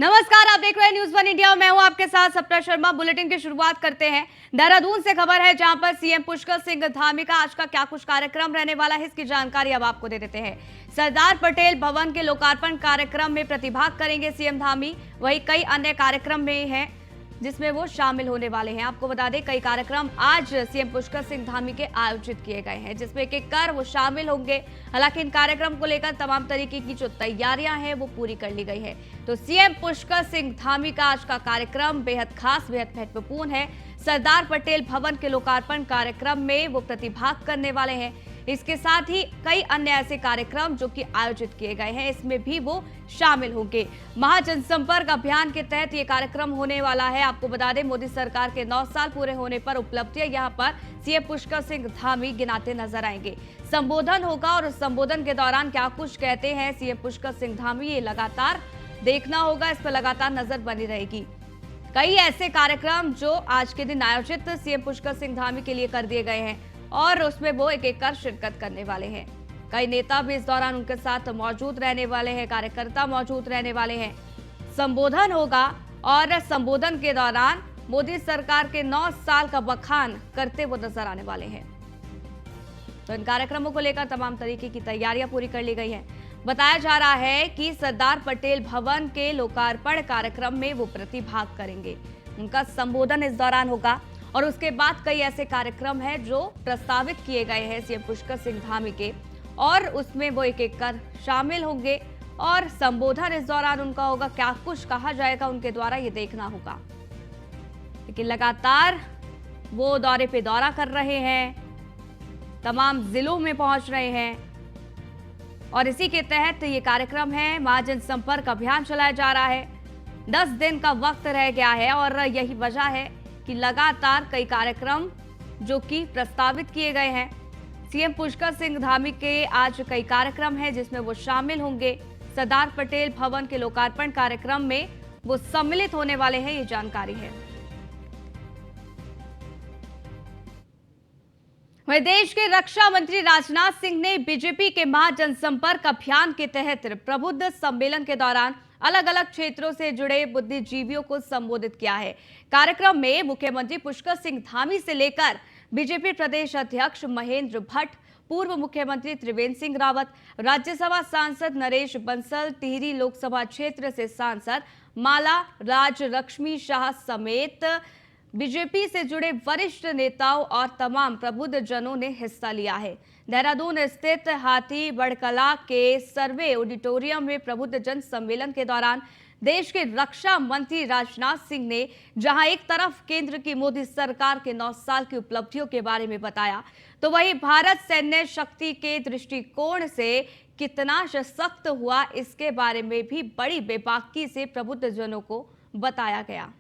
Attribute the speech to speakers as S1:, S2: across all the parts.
S1: नमस्कार, आप देख रहे हैं न्यूज़ वन इंडिया और मैं हूं आपके साथ सप्ता शर्मा। बुलेटिन की शुरुआत करते हैं देहरादून से। खबर है जहां पर सीएम पुष्कर सिंह धामी का आज का क्या कुछ कार्यक्रम रहने वाला है, इसकी जानकारी अब आपको दे देते हैं। सरदार पटेल भवन के लोकार्पण कार्यक्रम में प्रतिभाग करेंगे सीएम धामी। वहीं कई अन्य कार्यक्रम में हैं जिसमें वो शामिल होने वाले हैं। आपको बता दें, कई कार्यक्रम आज सीएम पुष्कर सिंह धामी के आयोजित किए गए हैं जिसमें एक एक कर वो शामिल होंगे। हालांकि इन कार्यक्रम को लेकर तमाम तरीके की जो तैयारियां हैं वो पूरी कर ली गई है। तो सीएम पुष्कर सिंह धामी का आज का कार्यक्रम बेहद खास, बेहद महत्वपूर्ण है। सरदार पटेल भवन के लोकार्पण कार्यक्रम में वो प्रतिभाग करने वाले हैं। इसके साथ ही कई अन्य ऐसे कार्यक्रम जो कि आयोजित किए गए हैं, इसमें भी वो शामिल होंगे। महाजनसंपर्क अभियान के तहत ये कार्यक्रम होने वाला है। आपको बता दें, मोदी सरकार के 9 साल पूरे होने पर उपलब्धियां यहां पर सीएम पुष्कर सिंह धामी गिनाते नजर आएंगे। संबोधन होगा और उस संबोधन के दौरान क्या कुछ कहते हैं सीएम पुष्कर सिंह धामी, ये लगातार देखना होगा, इस पर लगातार नजर बनी रहेगी। कई ऐसे कार्यक्रम जो आज के दिन आयोजित सीएम पुष्कर सिंह धामी के लिए कर दिए गए हैं और उसमें वो एक एक कर शिरकत करने वाले हैं। कई नेता भी इस दौरान उनके साथ मौजूद रहने वाले हैं, कार्यकर्ता मौजूद रहने वाले हैं। संबोधन होगा और संबोधन के दौरान मोदी सरकार के 9 साल का बखान करते वो नजर आने वाले हैं। तो इन कार्यक्रमों को लेकर तमाम तरीके की तैयारियां पूरी कर ली गई हैं। बताया जा रहा है कि सरदार पटेल भवन के लोकार्पण कार्यक्रम में वो प्रतिभाग करेंगे। उनका संबोधन इस दौरान होगा और उसके बाद कई ऐसे कार्यक्रम हैं जो प्रस्तावित किए गए हैं सीएम पुष्कर सिंह धामी के, और उसमें वो एक एक कर शामिल होंगे और संबोधन इस दौरान उनका होगा। क्या कुछ कहा जाएगा उनके द्वारा, ये देखना होगा। लेकिन लगातार वो दौरे पे दौरा कर रहे हैं, तमाम जिलों में पहुंच रहे हैं और इसी के तहत ये कार्यक्रम है। महाजनसंपर्क अभियान चलाया जा रहा है। 10 दिन का वक्त रह गया है और यही वजह है कि लगातार कई कार्यक्रम जो कि प्रस्तावित किए गए हैं। सीएम पुष्कर सिंह धामी के आज कई कार्यक्रम हैं जिसमें वो शामिल होंगे। सरदार पटेल भवन के लोकार्पण कार्यक्रम में वो सम्मिलित होने वाले हैं, ये जानकारी है। वहीं देश के रक्षा मंत्री राजनाथ सिंह ने बीजेपी के महाजनसंपर्क अभियान के तहत प्रबुद्ध सम्मेलन के दौरान अलग अलग क्षेत्रों से जुड़े बुद्धिजीवियों को संबोधित किया है। कार्यक्रम में मुख्यमंत्री पुष्कर सिंह धामी से लेकर बीजेपी प्रदेश अध्यक्ष महेंद्र भट्ट, पूर्व मुख्यमंत्री त्रिवेंद्र सिंह रावत, राज्यसभा सांसद नरेश बंसल, टिहरी लोकसभा क्षेत्र से सांसद माला राजलक्ष्मी शाह समेत बीजेपी से जुड़े वरिष्ठ नेताओं और तमाम प्रबुद्ध जनों ने हिस्सा लिया है। देहरादून स्थित हाथी बड़कला के सर्वे ऑडिटोरियम में प्रबुद्ध जन सम्मेलन के दौरान देश के रक्षा मंत्री राजनाथ सिंह ने जहां एक तरफ केंद्र की मोदी सरकार के 9 साल की उपलब्धियों के बारे में बताया, तो वहीं भारत सैन्य शक्ति के दृष्टिकोण से कितना सशक्त हुआ, इसके बारे में भी बड़ी बेबाकी से प्रबुद्ध जनों को बताया गया।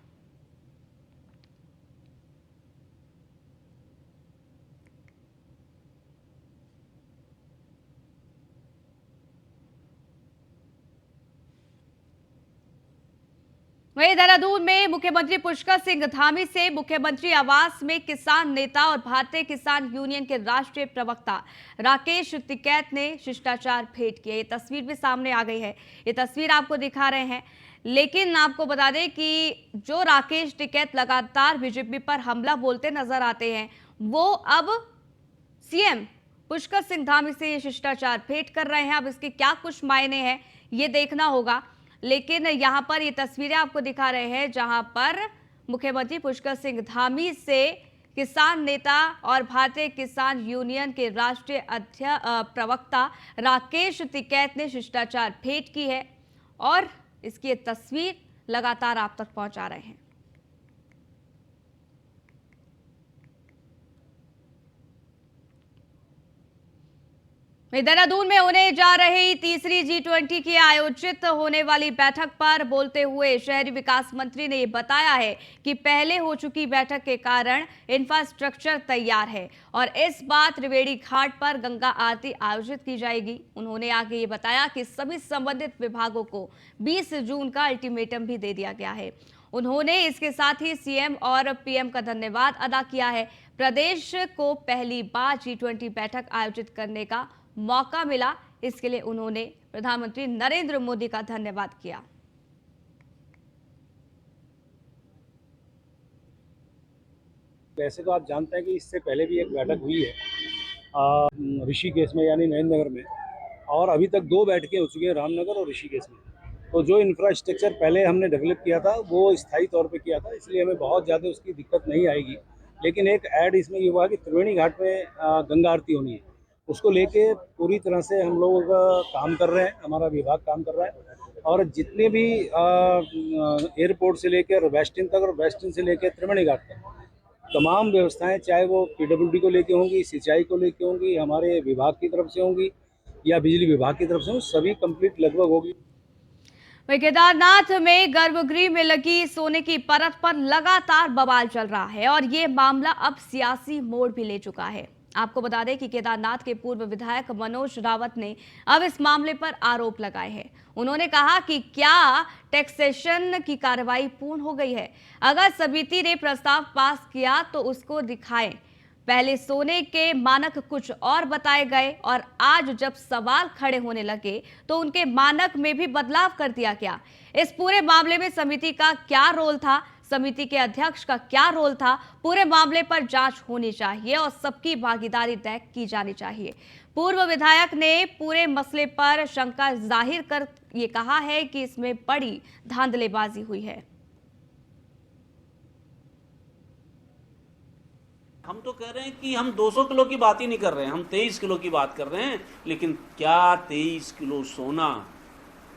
S1: वहीं देहरादून में मुख्यमंत्री पुष्कर सिंह धामी से मुख्यमंत्री आवास में किसान नेता और भारतीय किसान यूनियन के राष्ट्रीय प्रवक्ता राकेश टिकैत ने शिष्टाचार भेंट किया। ये तस्वीर भी सामने आ गई है, ये तस्वीर आपको दिखा रहे हैं। लेकिन आपको बता दें कि जो राकेश टिकैत लगातार बीजेपी पर हमला बोलते नजर आते हैं, वो अब सीएम पुष्कर सिंह धामी से ये शिष्टाचार भेंट कर रहे हैं। अब इसके क्या कुछ मायने हैं, ये देखना होगा। लेकिन यहां पर ये तस्वीरें आपको दिखा रहे हैं जहां पर मुख्यमंत्री पुष्कर सिंह धामी से किसान नेता और भारतीय किसान यूनियन के राष्ट्रीय प्रवक्ता राकेश टिकैत ने शिष्टाचार भेंट की है और इसकी ये तस्वीर लगातार आप तक पहुंचा रहे हैं। देहरादून में होने जा रही तीसरी G20 की आयोजित होने वाली बैठक पर बोलते हुए शहरी विकास मंत्री ने बताया है कि पहले हो चुकी बैठक के कारण इंफ्रास्ट्रक्चर तैयार है और इस बार त्रिवेणी घाट पर गंगा आरती आयोजित की जाएगी। उन्होंने आगे ये बताया कि सभी संबंधित विभागों को 20 जून का अल्टीमेटम भी दे दिया गया है। उन्होंने इसके साथ ही सीएम और पीएम का धन्यवाद अदा किया है। प्रदेश को पहली बार G20 बैठक आयोजित करने का मौका मिला, इसके लिए उन्होंने प्रधानमंत्री नरेंद्र मोदी का धन्यवाद किया।
S2: वैसे तो आप जानते हैं कि इससे पहले भी एक बैठक हुई है ऋषिकेश में यानी नरेंद्र नगर में, और अभी तक 2 बैठकें हो चुकी हैं रामनगर और ऋषिकेश में। तो जो इंफ्रास्ट्रक्चर पहले हमने डेवलप किया था वो स्थायी तौर पे किया था, इसलिए हमें बहुत ज़्यादा उसकी दिक्कत नहीं आएगी। लेकिन एक ऐड इसमें ये हुआ कि त्रिवेणी घाट में गंगा आरती होनी है, उसको लेके पूरी तरह से हम लोग काम कर रहे हैं, हमारा विभाग काम कर रहा है। और जितने भी एयरपोर्ट से लेकर वेस्टिन तक और वेस्टिन से लेकर त्रिवेणी घाट तक तमाम व्यवस्थाएं, चाहे वो पीडब्ल्यूडी को लेके होंगी, सिंचाई को लेके होंगी, हमारे विभाग की तरफ से होंगी या बिजली विभाग की तरफ से होंगी, सभी कंप्लीट लगभग होगी।
S1: वहीं केदारनाथ में गर्भगृह में लगी सोने की परत पर लगातार बवाल चल रहा है और ये मामला अब सियासी मोड़ भी ले चुका है। आपको बता दें कि केदारनाथ के पूर्व विधायक मनोज रावत ने अब इस मामले पर आरोप लगाए हैं। उन्होंने कहा कि क्या टैक्सेशन की कार्रवाई पूर्ण हो गई है? अगर समिति ने प्रस्ताव पास किया तो उसको दिखाएं। पहले सोने के मानक कुछ और बताए गए और आज जब सवाल खड़े होने लगे तो उनके मानक में भी बदलाव कर दिया गया। इस पूरे मामले में समिति का क्या रोल था, समिति के अध्यक्ष का क्या रोल था? पूरे मामले पर जांच होनी चाहिए और सबकी भागीदारी तय की जानी चाहिए। पूर्व विधायक ने पूरे मसले पर शंका जाहिर कर ये कहा है कि इसमें बड़ी धांधलेबाजी हुई है।
S3: हम तो कह रहे हैं कि हम 200 किलो की बात ही नहीं कर रहे हैं, हम 23 किलो की बात कर रहे हैं। लेकिन क्या 23 किलो सोना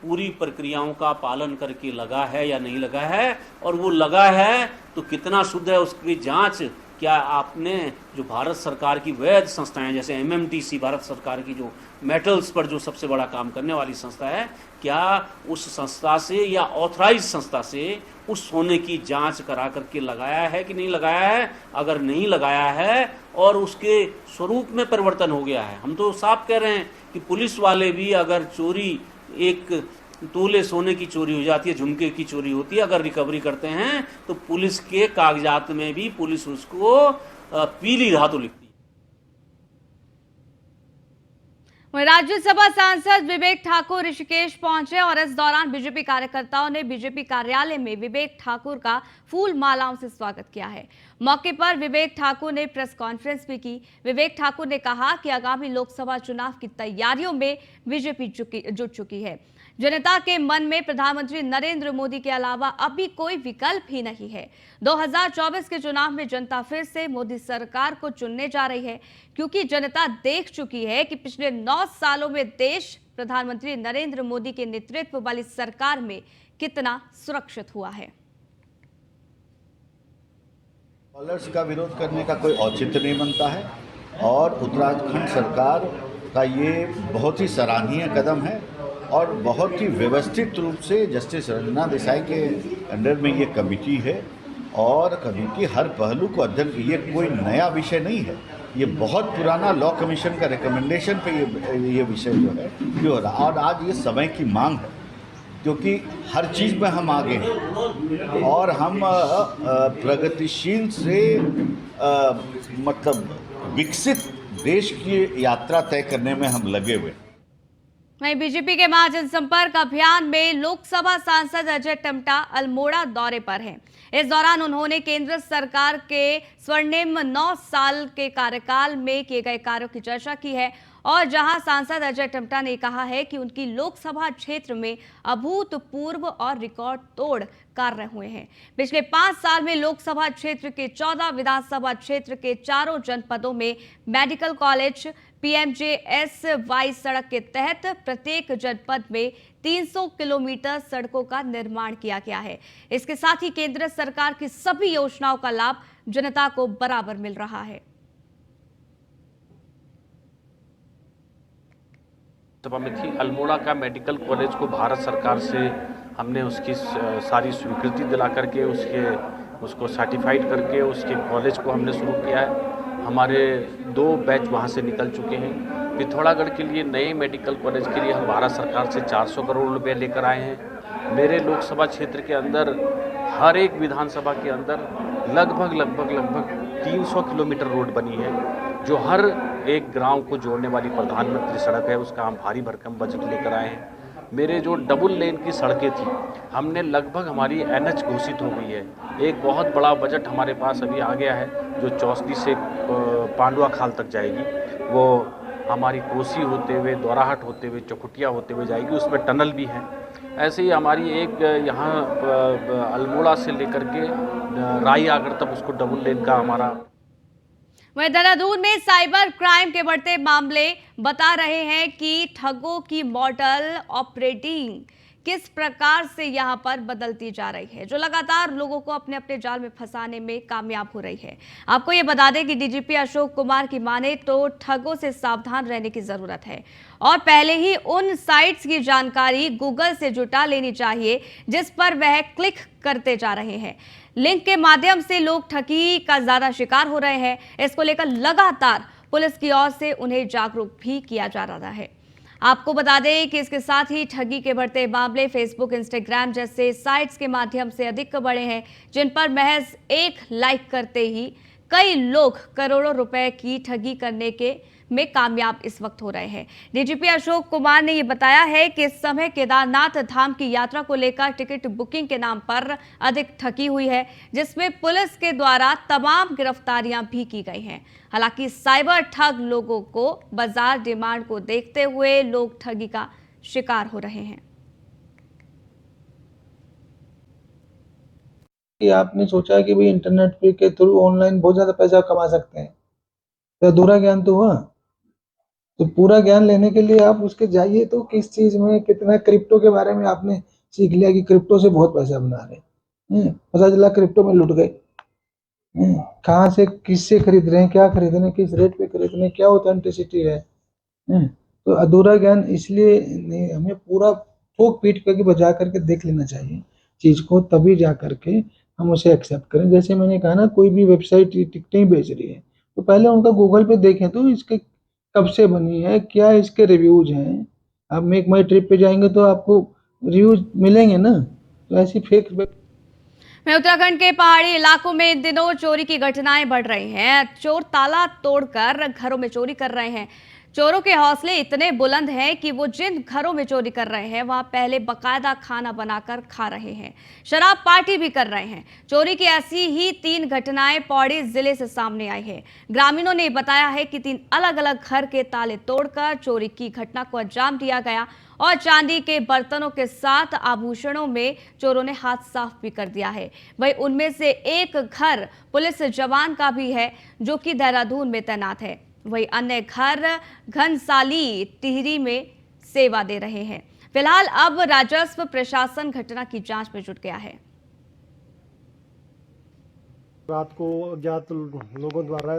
S3: पूरी प्रक्रियाओं का पालन करके लगा है या नहीं लगा है? और वो लगा है तो कितना शुद्ध है उसकी जांच क्या आपने जो भारत सरकार की वैध संस्थाएं जैसे एमएमटीसी, भारत सरकार की जो मेटल्स पर जो सबसे बड़ा काम करने वाली संस्था है, क्या उस संस्था से या ऑथराइज संस्था से उस सोने की जांच करा करके लगाया है कि नहीं लगाया है? अगर नहीं लगाया है और उसके स्वरूप में परिवर्तन हो गया है, हम तो साफ कह रहे हैं कि पुलिस वाले भी अगर चोरी, एक तोले सोने की चोरी हो जाती है, झुमके की चोरी होती है, अगर रिकवरी करते हैं तो पुलिस के कागजात में भी पुलिस उसको पीली धातु लिखती है।
S1: राज्यसभा सांसद विवेक ठाकुर ऋषिकेश पहुंचे और इस दौरान बीजेपी कार्यकर्ताओं ने बीजेपी कार्यालय में विवेक ठाकुर का फूल मालाओं से स्वागत किया है। मौके पर विवेक ठाकुर ने प्रेस कॉन्फ्रेंस भी की। विवेक ठाकुर ने कहा कि आगामी लोकसभा चुनाव की तैयारियों में बीजेपी जुट चुकी है। जनता के मन में प्रधानमंत्री नरेंद्र मोदी के अलावा अभी कोई विकल्प ही नहीं है। 2024 के चुनाव में जनता फिर से मोदी सरकार को चुनने जा रही है, क्योंकि जनता देख चुकी है कि पिछले 9 सालों में देश प्रधानमंत्री नरेंद्र मोदी के नेतृत्व वाली सरकार में कितना सुरक्षित हुआ है।
S4: डॉलर्स का विरोध करने का कोई औचित्य नहीं बनता है और उत्तराखंड सरकार का ये बहुत ही सराहनीय कदम है और बहुत ही व्यवस्थित रूप से जस्टिस रंजना देसाई के अंडर में ये कमेटी है और कमेटी हर पहलू को अध्ययन, ये कोई नया विषय नहीं है, ये बहुत पुराना लॉ कमीशन का रिकमेंडेशन पे ये विषय जो है ये हो रहा, और आज ये समय की मांग है क्योंकि हर चीज़ में हम आगे हैं और हम प्रगतिशील से मतलब विकसित देश की यात्रा तय करने में हम लगे हुए।
S1: वहीं बीजेपी के महाजनसंपर्क अभियान में लोकसभा सांसद अजय टम्टा अल्मोड़ा दौरे पर हैं। इस दौरान उन्होंने केंद्र सरकार के स्वर्णिम 9 साल के कार्यकाल में किए गए कार्यों की चर्चा की है और जहां सांसद अजय टम्टा ने कहा है कि उनकी लोकसभा क्षेत्र में अभूतपूर्व और रिकॉर्ड तोड़ कार्य हुए हैं। पिछले 5 साल में लोकसभा क्षेत्र के 14 विधानसभा क्षेत्र के 4 जनपदों में मेडिकल कॉलेज, PMJSY सड़क के तहत प्रत्येक जनपद में 300 किलोमीटर सड़कों का निर्माण किया गया है। इसके साथ ही केंद्र सरकार की सभी योजनाओं का लाभ जनता को बराबर मिल रहा है।
S5: सभा में थी, अल्मोड़ा का मेडिकल कॉलेज को भारत सरकार से हमने उसकी सारी स्वीकृति दिला करके उसको सर्टिफाइड करके उसके कॉलेज को हमने शुरू किया है। हमारे 2 बैच वहाँ से निकल चुके हैं। पिथौरागढ़ के लिए नए मेडिकल कॉलेज के लिए हम भारत सरकार से 400 करोड़ रुपए लेकर आए हैं। मेरे लोकसभा क्षेत्र के अंदर हर एक विधानसभा के अंदर लगभग 300 किलोमीटर रोड बनी है, जो हर एक गांव को जोड़ने वाली प्रधानमंत्री सड़क है, उसका हम भारी भरकम बजट लेकर आए हैं। मेरे जो डबल लेन की सड़कें थी, हमने लगभग हमारी NH घोषित हो गई है। एक बहुत बड़ा बजट हमारे पास अभी आ गया है जो चौसली से पांडुआ खाल तक जाएगी। वो हमारी कोसी होते हुए, दोराहाट होते हुए, चौखुटिया होते हुए जाएगी, उसमें टनल भी है। ऐसे ही हमारी एक यहाँ अल्मोड़ा से लेकर के राई आगर तक उसको डबल लेन का हमारा।
S1: वहीं देहरादून में साइबर क्राइम के बढ़ते मामले बता रहे हैं कि ठगों की मॉडल ऑपरेटिंग किस प्रकार से यहां पर बदलती जा रही है, जो लगातार लोगों को अपने अपने जाल में फंसाने में कामयाब हो रही है। आपको ये बता दें कि डीजीपी अशोक कुमार की माने तो ठगों से सावधान रहने की जरूरत है और पहले ही उन साइट्स की जानकारी गूगल से जुटा लेनी चाहिए जिस पर वह क्लिक करते जा रहे हैं। लिंक के माध्यम से लोग ठगी का ज्यादा शिकार हो रहे हैं। इसको लेकर लगातार पुलिस की ओर से उन्हें जागरूक भी किया जा रहा है। आपको बता दें कि इसके साथ ही ठगी के बढ़ते मामले फेसबुक, इंस्टाग्राम जैसे साइट्स के माध्यम से अधिक बढ़े हैं, जिन पर महज एक लाइक करते ही कई लोग करोड़ों रुपए की ठगी करने के में कामयाब इस वक्त हो रहे हैं। डीजीपी अशोक कुमार ने यह बताया है कि इस समय केदारनाथ धाम की यात्रा को लेकर टिकट बुकिंग के नाम पर अधिक ठगी हुई है, जिसमें पुलिस के द्वारा तमाम गिरफ्तारियां भी की गई हैं। हालांकि साइबर ठग लोगों को बाजार डिमांड को देखते हुए लोग ठगी का शिकार हो रहे हैं।
S6: कि आपने सोचा कि भाई इंटरनेट पे के थ्रू ऑनलाइन बहुत ज्यादा पैसा कमा सकते हैं, तो अधूरा ज्ञान तो हुआ। तो पूरा ज्ञान लेने के लिए आप उसके जाइए तो किस चीज में कितना, क्रिप्टो के बारे में आपने सीख लिया कि क्रिप्टो से बहुत पैसा बना रहे हैं, पता चला क्रिप्टो में लुट गए। कहाँ से किससे खरीद रहे हैं, क्या खरीद रहे हैं, किस रेट पे खरीद रहे हैं, क्या ऑथेंटिसिटी है। तो अधूरा ज्ञान इसलिए नहीं, हमें पूरा ठोक पीट करके बजा करके देख लेना चाहिए चीज को, तभी जा करके हम उसे एक्सेप्ट करें। जैसे मैंने कहा ना, कोई भी वेबसाइट टिकटें बेच रही है तो पहले उनका गूगल पे देखें तो इसके कब से बनी है, क्या इसके रिव्यूज हैं। आप मेक माई ट्रिप पे जाएंगे तो आपको रिव्यूज मिलेंगे ना। तो ऐसी फेक
S1: मैं उत्तराखंड के पहाड़ी इलाकों में इन दिनों चोरी की घटनाएं बढ़ रही हैं। चोर ताला तोड़कर घरों में चोरी कर रहे हैं। चोरों के हौसले इतने बुलंद हैं कि वो जिन घरों में चोरी कर रहे हैं वहां पहले बकायदा खाना बनाकर खा रहे हैं, शराब पार्टी भी कर रहे हैं। चोरी की ऐसी ही 3 घटनाएं पौड़ी जिले से सामने आई है। ग्रामीणों ने बताया है कि 3 अलग अलग घर के ताले तोड़कर चोरी की घटना को अंजाम दिया गया और चांदी के बर्तनों के साथ आभूषणों में चोरों ने हाथ साफ भी कर दिया है। वहीं उनमें से एक घर पुलिस जवान का भी है जो कि देहरादून में तैनात है। वहीं अन्य घर घनसाली टिहरी में सेवा दे रहे हैं। फिलहाल अब राजस्व प्रशासन घटना की जांच में जुट गया है।
S7: रात को अज्ञात लोगों द्वारा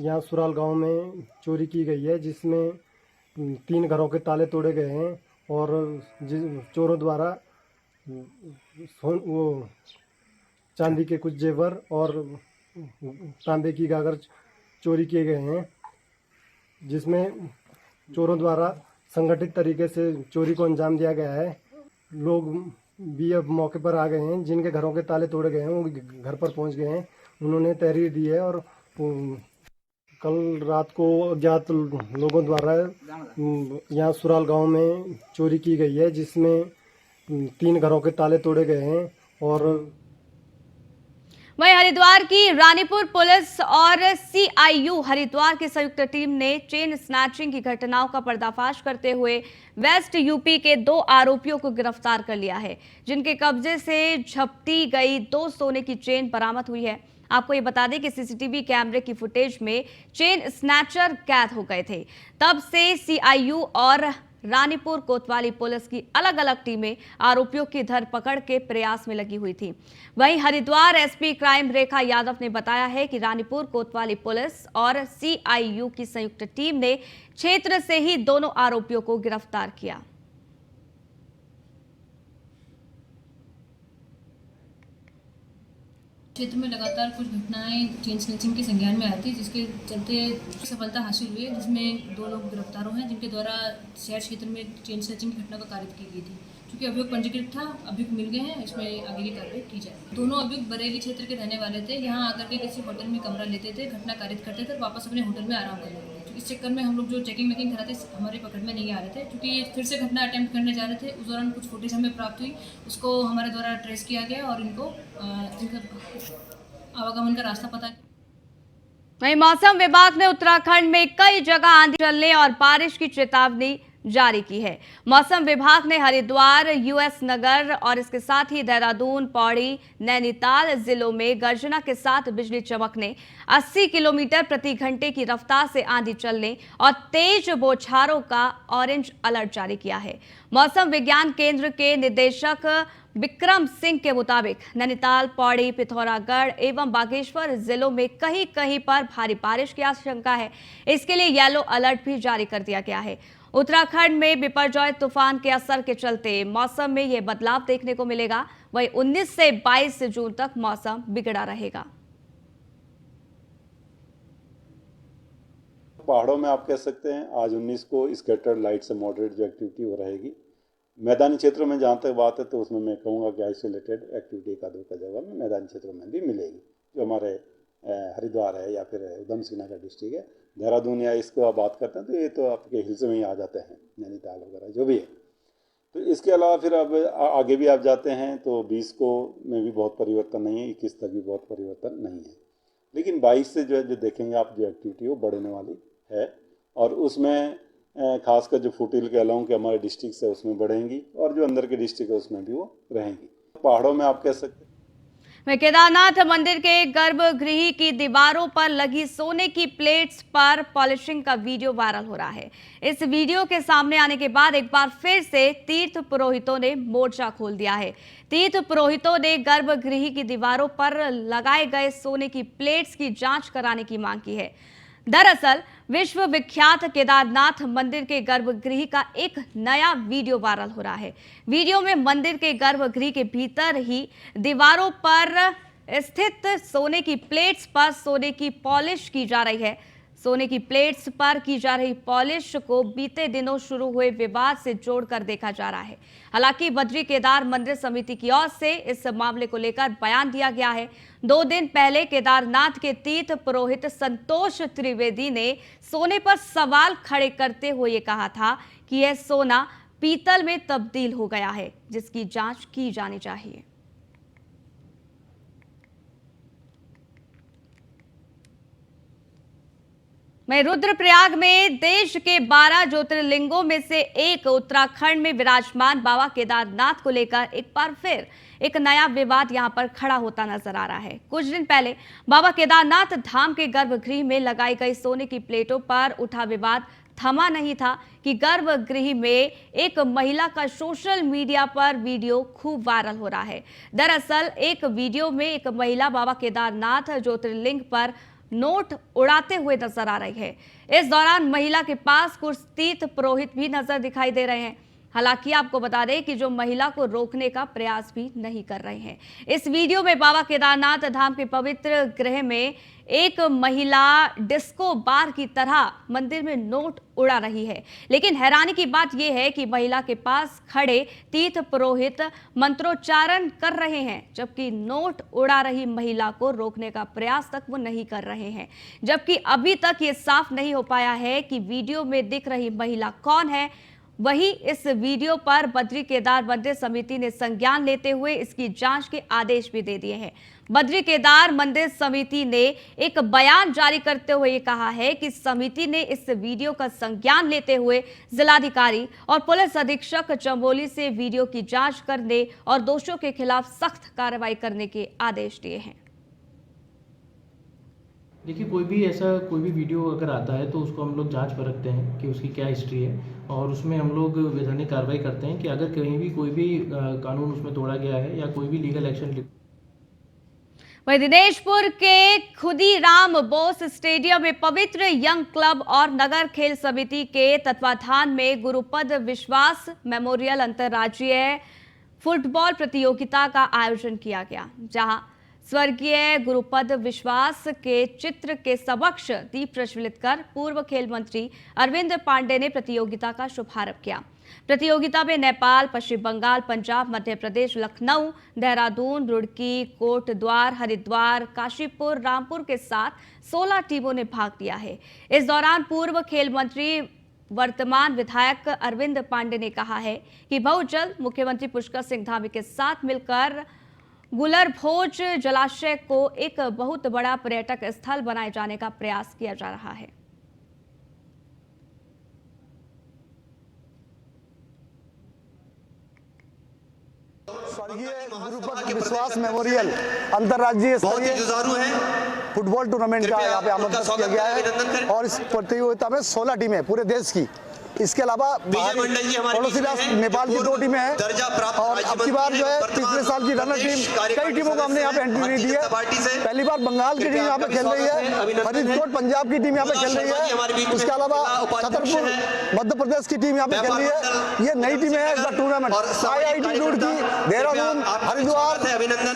S7: यहाँ सुराल गांव में चोरी की गई है, जिसमें 3 घरों के ताले तोड़े गए हैं और चोरों द्वारा वो चांदी के कुछ जेवर और तांबे की गागर चोरी किए गए हैं, जिसमें चोरों द्वारा संगठित तरीके से चोरी को अंजाम दिया गया है। लोग भी अब मौके पर आ गए हैं, जिनके घरों के ताले तोड़े गए हैं वो घर पर पहुंच गए हैं। उन्होंने तहरीर दी है और कल रात को अज्ञात लोगों द्वारा यहाँ सुराल गांव में चोरी की गई है, जिसमें 3 घरों के ताले तोड़े गए हैं। और
S1: वहीं हरिद्वार की रानीपुर पुलिस और CIU हरिद्वार की संयुक्त टीम ने चेन स्नैचिंग की घटनाओं का पर्दाफाश करते हुए वेस्ट यूपी के 2 आरोपियों को गिरफ्तार कर लिया है, जिनके कब्जे से झपटी गई 2 सोने की चेन बरामद हुई है। आपको ये बता दें कि CCTV कैमरे की फुटेज में चेन स्नैचर कैद हो गए थे। तब से CIU और रानीपुर कोतवाली पुलिस की अलग अलग टीमें आरोपियों की धरपकड़ के प्रयास में लगी हुई थी। वहीं हरिद्वार SP क्राइम रेखा यादव ने बताया है कि रानीपुर कोतवाली पुलिस और CIU की संयुक्त टीम ने क्षेत्र से ही दोनों आरोपियों को गिरफ्तार किया।
S8: क्षेत्र में लगातार कुछ घटनाएं चेन स्नैचिंग के संज्ञान में आई थी, जिसके चलते सफलता हासिल हुई है, जिसमें 2 लोग गिरफ्तार हुए हैं, जिनके द्वारा शहर क्षेत्र में चेन स्नैचिंग की घटना को कारित की गई थी। क्योंकि अभियुक्त पंजीकृत था, अभियुक्त मिल गए हैं, इसमें आगे की कार्रवाई की जाए। दोनों अभियुक्त बरेली क्षेत्र के रहने वाले थे। यहाँ आकर के किसी होटल में कमरा लेते थे, घटना कारित करते थे, वापस अपने होटल में आराम करने लगे। इस चक्कर में हम लोग जो चेकिंग मेकिंग कर रहे थे हमारे पकड़ में नहीं आ रहे थे, क्योंकि फिर से घटना अटेम्प्ट करने जा रहे थे। उस दौरान कुछ फुटेज हमें प्राप्त हुई, उसको हमारे द्वारा ट्रेस किया गया और इनको आवागमन का रास्ता पता किया।
S1: वहीं मौसम विभाग ने उत्तराखंड में कई जगह आंधी चलने और बारिश की चेतावनी जारी की है। मौसम विभाग ने हरिद्वार, यूएस नगर और इसके साथ ही देहरादून, पौड़ी, नैनीताल जिलों में गर्जना के साथ बिजली चमकने, 80 किलोमीटर प्रति घंटे की रफ्तार से आंधी चलने और तेज बौछारों का ऑरेंज अलर्ट जारी किया है। मौसम विज्ञान केंद्र के निदेशक विक्रम सिंह के मुताबिक नैनीताल, पौड़ी, पिथौरागढ़ एवं बागेश्वर जिलों में कहीं कहीं पर भारी बारिश की आशंका है। इसके लिए येलो अलर्ट भी जारी कर दिया गया है। उत्तराखंड में बिपरजॉय तूफान के असर के चलते मौसम में यह बदलाव देखने को मिलेगा। वहीं 19 से 22 जून तक मौसम बिगड़ा रहेगा।
S9: पहाड़ों में आप कह सकते हैं आज 19 को स्कैटर्ड लाइट से मॉडरेट जो एक्टिविटी वो रहेगी। मैदानी क्षेत्रों में जहाँ तक बात है तो उसमें मैं कहूँगा कि आइसोलेटेड एक्टिविटी एक आध जगह में मैदानी क्षेत्रों में भी मिलेगी, जो हमारे हरिद्वार है या फिर उधम सिंह नगर डिस्ट्रिक्ट है, देहरादून या इसको आप बात करते हैं तो ये तो आपके हिल्स में ही आ जाते हैं, नैनीताल वगैरह जो भी है। तो इसके अलावा फिर अब आगे भी आप जाते हैं तो 20 को में भी बहुत परिवर्तन नहीं है, 21 तक भी बहुत परिवर्तन नहीं है, लेकिन 22 से जो देखेंगे आप जो एक्टिविटी वो बढ़ने वाली है और उसमें खासकर जो फुटिल के अलाउ के हमारे डिस्ट्रिक्ट है उसमें बढ़ेंगी और जो अंदर के डिस्ट्रिक्ट है उसमें भी वो रहेंगी। पहाड़ों में आप कह सकते हैं।
S1: वहीं केदारनाथ मंदिर के गर्भगृह की दीवारों पर लगी सोने की प्लेट्स पर पॉलिशिंग का वीडियो वायरल हो रहा है। इस वीडियो के सामने आने के बाद एक बार फिर से तीर्थ पुरोहितों ने मोर्चा खोल दिया है। तीर्थ पुरोहितों ने गर्भगृह की दीवारों पर लगाए गए सोने की प्लेट्स की जांच कराने की मांग की है। दरअसल विश्व विख्यात केदारनाथ मंदिर के गर्भगृह का एक नया वीडियो वायरल हो रहा है। वीडियो में मंदिर के गर्भगृह के भीतर ही दीवारों पर स्थित सोने की प्लेट्स पर सोने की पॉलिश की जा रही है। सोने की प्लेट्स पर की जा रही पॉलिश को बीते दिनों शुरू हुए विवाद से जोड़कर देखा जा रहा है। हालांकि बद्री केदार मंदिर समिति की ओर से इस मामले को लेकर बयान दिया गया है। 2 दिन पहले केदारनाथ के तीर्थ पुरोहित संतोष त्रिवेदी ने सोने पर सवाल खड़े करते हुए ये कहा था कि यह सोना पीतल में तब्दील हो गया है, जिसकी जांच की जानी चाहिए। मैं रुद्रप्रयाग में देश के 12 ज्योतिर्लिंगों में से एक उत्तराखंड में विराजमान बाबा केदारनाथ को लेकर एक बार फिर एक नया विवाद यहां पर खड़ा होता नजर आ रहा है। कुछ दिन पहले बाबा केदारनाथ धाम के गर्भगृह में लगाई गई सोने की प्लेटों पर उठा विवाद थमा नहीं था कि गर्भगृह में एक महिला का सोशल मीडिया पर वीडियो खूब वायरल हो रहा है। दरअसल एक वीडियो में एक महिला बाबा केदारनाथ ज्योतिर्लिंग पर नोट उड़ाते हुए नजर आ रही है। इस दौरान महिला के पास कुछ तीर्थ पुरोहित भी नजर दिखाई दे रहे हैं। हालांकि आपको बता दें कि जो महिला को रोकने का प्रयास भी नहीं कर रहे हैं। इस वीडियो में बाबा केदारनाथ धाम के पवित्र गृह में एक महिला डिस्को बार की तरह मंदिर में नोट उड़ा रही है, लेकिन हैरानी की बात यह है कि महिला के पास खड़े तीर्थ पुरोहित मंत्रोच्चारण कर रहे हैं, जबकि नोट उड़ा रही महिला को रोकने का प्रयास तक वो नहीं कर रहे हैं। जबकि अभी तक ये साफ नहीं हो पाया है कि वीडियो में दिख रही महिला कौन है। वहीं इस वीडियो पर बद्री केदार मंदिर समिति ने संज्ञान लेते हुए इसकी जांच के आदेश भी दे दिए हैं। बद्री केदार मंदिर समिति ने एक बयान जारी करते हुए कहा है कि समिति ने इस वीडियो का संज्ञान लेते हुए जिलाधिकारी और पुलिस अधीक्षक चमोली से वीडियो की जांच करने और दोषियों के खिलाफ सख्त कार्रवाई करने के आदेश दिए हैं।
S10: देखिए, कोई भी वीडियो अगर आता है तो उसको हम लोग जांच परखते हैं कि उसकी क्या हिस्ट्री है और उसमें हम लोग वैधानिक कार्रवाई करते हैं कि अगर कहीं भी कोई भी कानून उसमें तोड़ा गया है या कोई भी लीगल एक्शन।
S1: वहीं दिनेशपुर के खुदीराम बोस स्टेडियम में पवित्र यंग क्लब और नगर खेल समिति के तत्वाधान में गुरुपद विश्वास मेमोरियल अंतर्राज्यीय फुटबॉल प्रतियोगिता का आयोजन किया गया, जहां स्वर्गीय गुरुपद विश्वास के चित्र के समक्ष दीप प्रज्वलित कर पूर्व खेल मंत्री अरविंद पांडे ने प्रतियोगिता का शुभारंभ किया। प्रतियोगिता में नेपाल, पश्चिम बंगाल, पंजाब, मध्य प्रदेश, लखनऊ, देहरादून, रुड़की, कोटद्वार, हरिद्वार, काशीपुर, रामपुर के साथ 16 टीमों ने भाग लिया है। इस दौरान पूर्व खेल मंत्री वर्तमान विधायक अरविंद पांडे ने कहा है कि बहुत जल्द मुख्यमंत्री पुष्कर सिंह धामी के साथ मिलकर गुलरभोज जलाशय को एक बहुत बड़ा पर्यटक स्थल बनाए जाने का प्रयास किया जा रहा है।
S11: स्वर्गीय गुरुपद विश्वास मेमोरियल अंतर्राज्यीय स्तरीय फुटबॉल टूर्नामेंट का यहाँ पे आमंत्रित किया गया है और इस प्रतियोगिता में 16 टीमें पूरे देश की, इसके अलावा पड़ोसी राष्ट्र नेपाल की 2 टीमें हैं और अब की बार जो है पिछले साल की रनर टीम कई टीमों को हमने यहाँ पे एंट्री दी है। पहली बार बंगाल की टीम यहाँ पे खेल रही है, फरीदकोट पंजाब की टीम यहाँ पे खेल रही है, उसके अलावा छतरपुर मध्य प्रदेश की टीम यहाँ पे खेल रही है। ये नई टीमें हैं इस टूर्नामेंट, IIT रुड़की, देहरादून, हरिद्वार,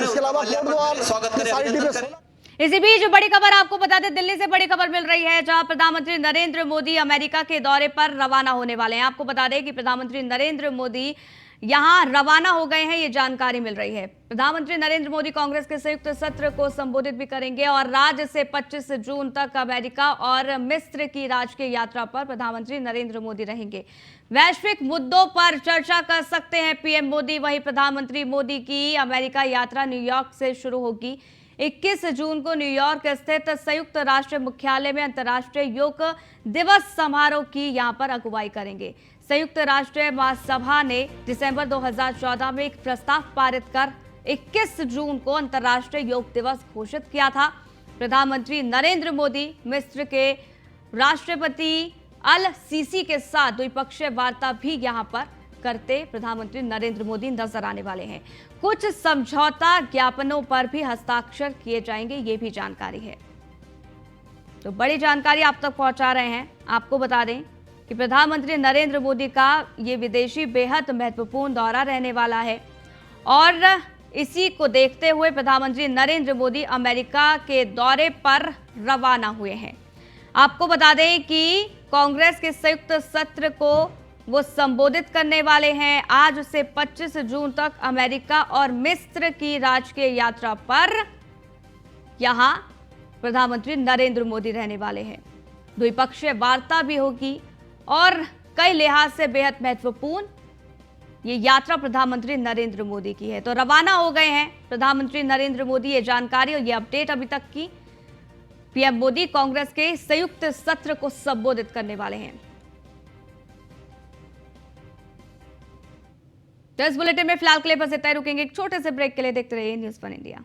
S11: इसके अलावा कोटद्वार, सारी टीमें।
S1: इसी बीच बड़ी खबर आपको बता दें, दिल्ली से बड़ी खबर मिल रही है जहां प्रधानमंत्री नरेंद्र मोदी अमेरिका के दौरे पर रवाना होने वाले हैं। आपको बता दें कि प्रधानमंत्री नरेंद्र मोदी यहां रवाना हो गए हैं, ये जानकारी मिल रही है। प्रधानमंत्री नरेंद्र मोदी कांग्रेस के संयुक्त सत्र को संबोधित भी करेंगे और राज्य से 25 जून तक अमेरिका और मिस्र की राजकीय यात्रा पर प्रधानमंत्री नरेंद्र मोदी रहेंगे। वैश्विक मुद्दों पर चर्चा कर सकते हैं पीएम मोदी। वहीं प्रधानमंत्री मोदी की अमेरिका यात्रा न्यूयॉर्क से शुरू होगी। 21 जून को न्यूयॉर्क स्थित संयुक्त राष्ट्र मुख्यालय में अंतर्राष्ट्रीय योग दिवस समारोह की यहां पर अगुवाई करेंगे। संयुक्त राष्ट्र महासभा ने दिसंबर 2014 में एक प्रस्ताव पारित कर 21 जून को अंतर्राष्ट्रीय योग दिवस घोषित किया था। प्रधानमंत्री नरेंद्र मोदी मिस्र के राष्ट्रपति अल सीसी के साथ द्विपक्षीय वार्ता भी यहां पर करते प्रधानमंत्री नरेंद्र मोदी नजर आने वाले हैं। कुछ समझौता ज्ञापनों पर भी हस्ताक्षर किए जाएंगे, ये भी जानकारी है। तो बड़ी जानकारी आप तक पहुंचा रहे हैं। आपको बता दें कि प्रधानमंत्री नरेंद्र मोदी का ये विदेशी बेहद महत्वपूर्ण दौरा रहने वाला है और इसी को देखते हुए प्रधानमंत्री नरेंद्र मोदी अमेरिका के दौरे पर रवाना हुए हैं। आपको बता दें कि कांग्रेस के संयुक्त सत्र को वो संबोधित करने वाले हैं। आज से 25 जून तक अमेरिका और मिस्र की राजकीय यात्रा पर यहां प्रधानमंत्री नरेंद्र मोदी रहने वाले हैं। द्विपक्षीय वार्ता भी होगी और कई लिहाज से बेहद महत्वपूर्ण ये यात्रा प्रधानमंत्री नरेंद्र मोदी की है। तो रवाना हो गए हैं प्रधानमंत्री नरेंद्र मोदी। ये जानकारी और ये अपडेट अभी तक की। पीएम मोदी कांग्रेस के संयुक्त सत्र को संबोधित करने वाले हैं। तो इस बुलेटिन में फिलहाल के लिए बस इतना ही, रुकेंगे एक छोटे से ब्रेक के लिए। देखते रहिए न्यूज़ 1 इंडिया।